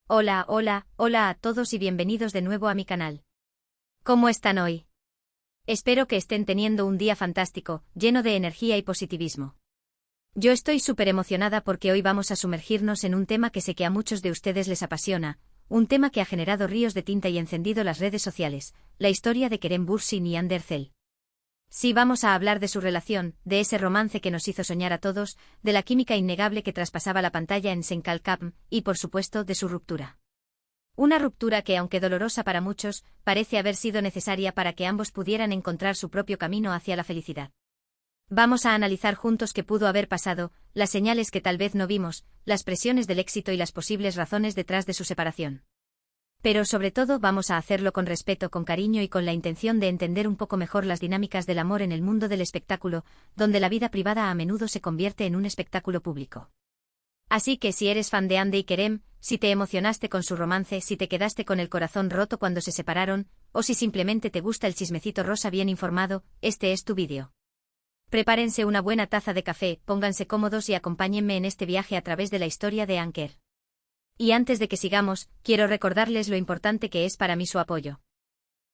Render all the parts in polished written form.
Hola a todos y bienvenidos de nuevo a mi canal. ¿Cómo están hoy? Espero que estén teniendo un día fantástico, lleno de energía y positivismo. Yo estoy súper emocionada porque hoy vamos a sumergirnos en un tema que sé que a muchos de ustedes les apasiona, un tema que ha generado ríos de tinta y encendido las redes sociales, la historia de Kerem Bürsin y Hande Erçel. Sí, vamos a hablar de su relación, de ese romance que nos hizo soñar a todos, de la química innegable que traspasaba la pantalla en Sen Kalkam, y por supuesto de su ruptura. Una ruptura que, aunque dolorosa para muchos, parece haber sido necesaria para que ambos pudieran encontrar su propio camino hacia la felicidad. Vamos a analizar juntos qué pudo haber pasado, las señales que tal vez no vimos, las presiones del éxito y las posibles razones detrás de su separación. Pero sobre todo vamos a hacerlo con respeto, con cariño y con la intención de entender un poco mejor las dinámicas del amor en el mundo del espectáculo, donde la vida privada a menudo se convierte en un espectáculo público. Así que si eres fan de Hande y Kerem, si te emocionaste con su romance, si te quedaste con el corazón roto cuando se separaron, o si simplemente te gusta el chismecito rosa bien informado, este es tu vídeo. Prepárense una buena taza de café, pónganse cómodos y acompáñenme en este viaje a través de la historia de Hande. Y antes de que sigamos, quiero recordarles lo importante que es para mí su apoyo.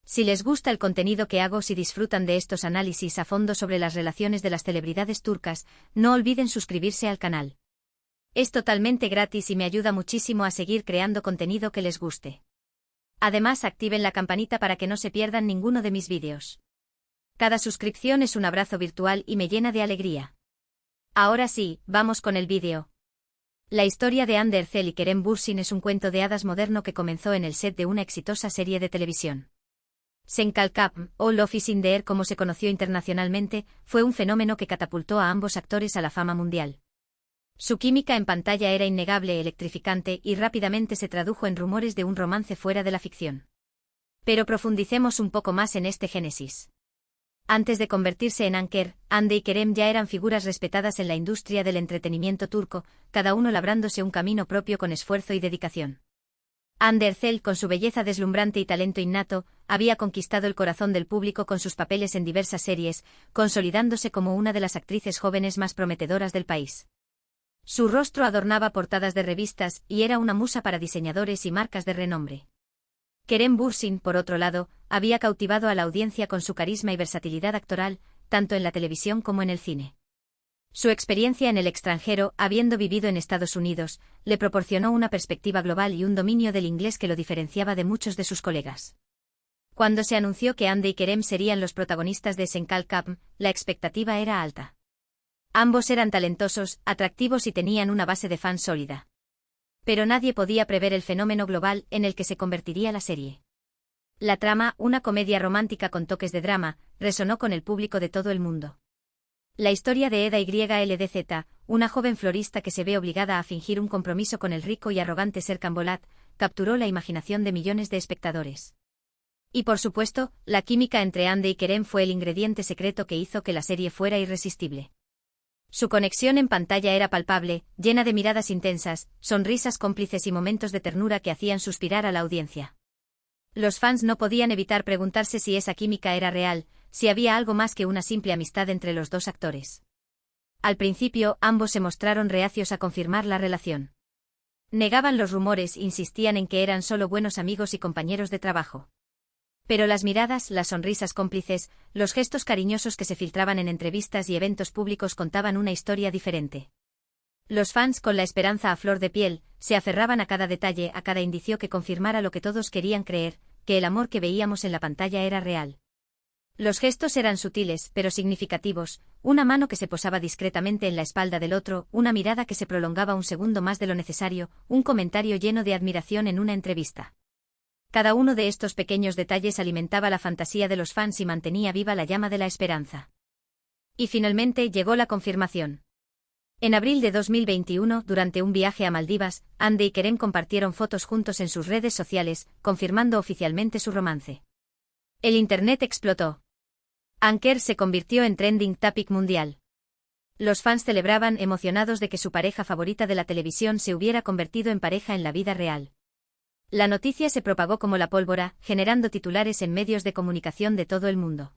Si les gusta el contenido que hago, si disfrutan de estos análisis a fondo sobre las relaciones de las celebridades turcas, no olviden suscribirse al canal. Es totalmente gratis y me ayuda muchísimo a seguir creando contenido que les guste. Además, activen la campanita para que no se pierdan ninguno de mis vídeos. Cada suscripción es un abrazo virtual y me llena de alegría. Ahora sí, vamos con el vídeo. La historia de Hande Erçel y Kerem Bürsin es un cuento de hadas moderno que comenzó en el set de una exitosa serie de televisión. Sen Kalkam, o Love is in the Air como se conoció internacionalmente, fue un fenómeno que catapultó a ambos actores a la fama mundial. Su química en pantalla era innegable, electrificante y rápidamente se tradujo en rumores de un romance fuera de la ficción. Pero profundicemos un poco más en este génesis. Antes de convertirse en anker, Hande y Kerem ya eran figuras respetadas en la industria del entretenimiento turco, cada uno labrándose un camino propio con esfuerzo y dedicación. Hande Erçel, con su belleza deslumbrante y talento innato, había conquistado el corazón del público con sus papeles en diversas series, consolidándose como una de las actrices jóvenes más prometedoras del país. Su rostro adornaba portadas de revistas y era una musa para diseñadores y marcas de renombre. Kerem Bürsin, por otro lado, había cautivado a la audiencia con su carisma y versatilidad actoral, tanto en la televisión como en el cine. Su experiencia en el extranjero, habiendo vivido en Estados Unidos, le proporcionó una perspectiva global y un dominio del inglés que lo diferenciaba de muchos de sus colegas. Cuando se anunció que Hande y Kerem serían los protagonistas de Sen Kalkam, la expectativa era alta. Ambos eran talentosos, atractivos y tenían una base de fans sólida. Pero nadie podía prever el fenómeno global en el que se convertiría la serie. La trama, una comedia romántica con toques de drama, resonó con el público de todo el mundo. La historia de Eda YLDZ, una joven florista que se ve obligada a fingir un compromiso con el rico y arrogante Serkan Bolat, capturó la imaginación de millones de espectadores. Y por supuesto, la química entre Hande y Kerem fue el ingrediente secreto que hizo que la serie fuera irresistible. Su conexión en pantalla era palpable, llena de miradas intensas, sonrisas cómplices y momentos de ternura que hacían suspirar a la audiencia. Los fans no podían evitar preguntarse si esa química era real, si había algo más que una simple amistad entre los dos actores. Al principio, ambos se mostraron reacios a confirmar la relación. Negaban los rumores, insistían en que eran solo buenos amigos y compañeros de trabajo. Pero las miradas, las sonrisas cómplices, los gestos cariñosos que se filtraban en entrevistas y eventos públicos contaban una historia diferente. Los fans, con la esperanza a flor de piel, se aferraban a cada detalle, a cada indicio que confirmara lo que todos querían creer, que el amor que veíamos en la pantalla era real. Los gestos eran sutiles, pero significativos, una mano que se posaba discretamente en la espalda del otro, una mirada que se prolongaba un segundo más de lo necesario, un comentario lleno de admiración en una entrevista. Cada uno de estos pequeños detalles alimentaba la fantasía de los fans y mantenía viva la llama de la esperanza. Y finalmente llegó la confirmación. En abril de 2021, durante un viaje a Maldivas, Hande y Kerem compartieron fotos juntos en sus redes sociales, confirmando oficialmente su romance. El internet explotó. Hande se convirtió en trending topic mundial. Los fans celebraban emocionados de que su pareja favorita de la televisión se hubiera convertido en pareja en la vida real. La noticia se propagó como la pólvora, generando titulares en medios de comunicación de todo el mundo.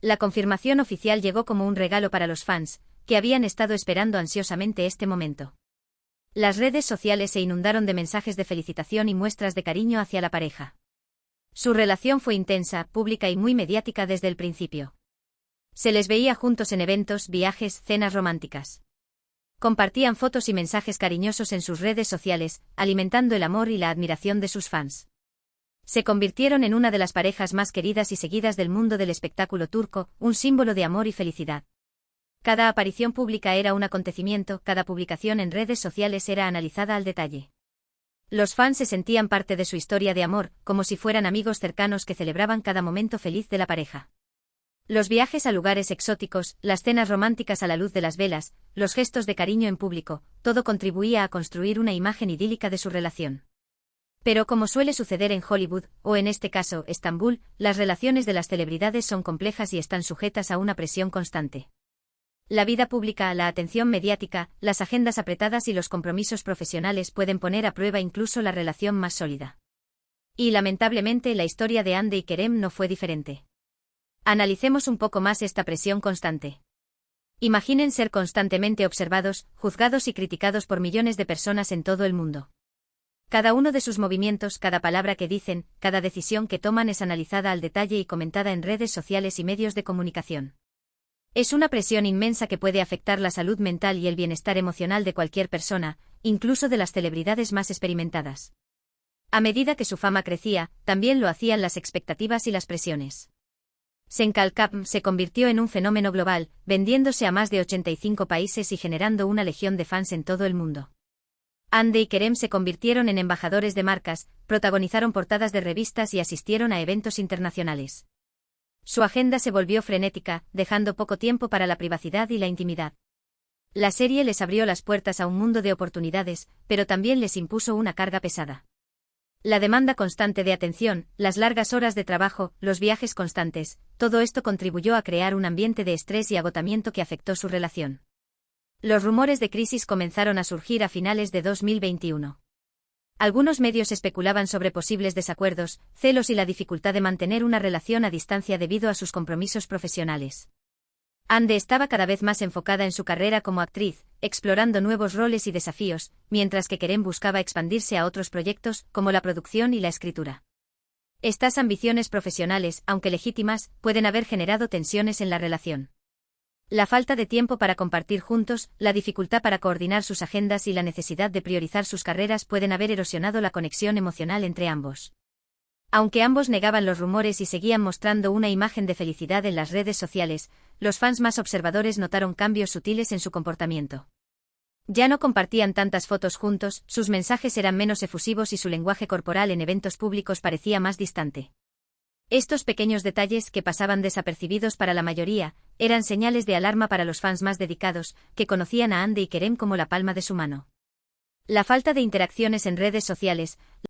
La confirmación oficial llegó como un regalo para los fans, que habían estado esperando ansiosamente este momento. Las redes sociales se inundaron de mensajes de felicitación y muestras de cariño hacia la pareja. Su relación fue intensa, pública y muy mediática desde el principio. Se les veía juntos en eventos, viajes, cenas románticas. Compartían fotos y mensajes cariñosos en sus redes sociales, alimentando el amor y la admiración de sus fans. Se convirtieron en una de las parejas más queridas y seguidas del mundo del espectáculo turco, un símbolo de amor y felicidad. Cada aparición pública era un acontecimiento, cada publicación en redes sociales era analizada al detalle. Los fans se sentían parte de su historia de amor, como si fueran amigos cercanos que celebraban cada momento feliz de la pareja. Los viajes a lugares exóticos, las cenas románticas a la luz de las velas, los gestos de cariño en público, todo contribuía a construir una imagen idílica de su relación. Pero como suele suceder en Hollywood, o en este caso, Estambul, las relaciones de las celebridades son complejas y están sujetas a una presión constante. La vida pública, la atención mediática, las agendas apretadas y los compromisos profesionales pueden poner a prueba incluso la relación más sólida. Y lamentablemente la historia de Hande y Kerem no fue diferente. Analicemos un poco más esta presión constante. Imaginen ser constantemente observados, juzgados y criticados por millones de personas en todo el mundo. Cada uno de sus movimientos, cada palabra que dicen, cada decisión que toman es analizada al detalle y comentada en redes sociales y medios de comunicación. Es una presión inmensa que puede afectar la salud mental y el bienestar emocional de cualquier persona, incluso de las celebridades más experimentadas. A medida que su fama crecía, también lo hacían las expectativas y las presiones. Senkalkap se convirtió en un fenómeno global, vendiéndose a más de 85 países y generando una legión de fans en todo el mundo. Hande y Kerem se convirtieron en embajadores de marcas, protagonizaron portadas de revistas y asistieron a eventos internacionales. Su agenda se volvió frenética, dejando poco tiempo para la privacidad y la intimidad. La serie les abrió las puertas a un mundo de oportunidades, pero también les impuso una carga pesada. La demanda constante de atención, las largas horas de trabajo, los viajes constantes, todo esto contribuyó a crear un ambiente de estrés y agotamiento que afectó su relación. Los rumores de crisis comenzaron a surgir a finales de 2021. Algunos medios especulaban sobre posibles desacuerdos, celos y la dificultad de mantener una relación a distancia debido a sus compromisos profesionales. Hande estaba cada vez más enfocada en su carrera como actriz, explorando nuevos roles y desafíos, mientras que Kerem buscaba expandirse a otros proyectos, como la producción y la escritura. Estas ambiciones profesionales, aunque legítimas, pueden haber generado tensiones en la relación. La falta de tiempo para compartir juntos, la dificultad para coordinar sus agendas y la necesidad de priorizar sus carreras pueden haber erosionado la conexión emocional entre ambos. Aunque ambos negaban los rumores y seguían mostrando una imagen de felicidad en las redes sociales, los fans más observadores notaron cambios sutiles en su comportamiento. Ya no compartían tantas fotos juntos, sus mensajes eran menos efusivos y su lenguaje corporal en eventos públicos parecía más distante. Estos pequeños detalles, que pasaban desapercibidos para la mayoría, eran señales de alarma para los fans más dedicados, que conocían a Hande y Kerem como la palma de su mano. La falta de interacciones en redes sociales,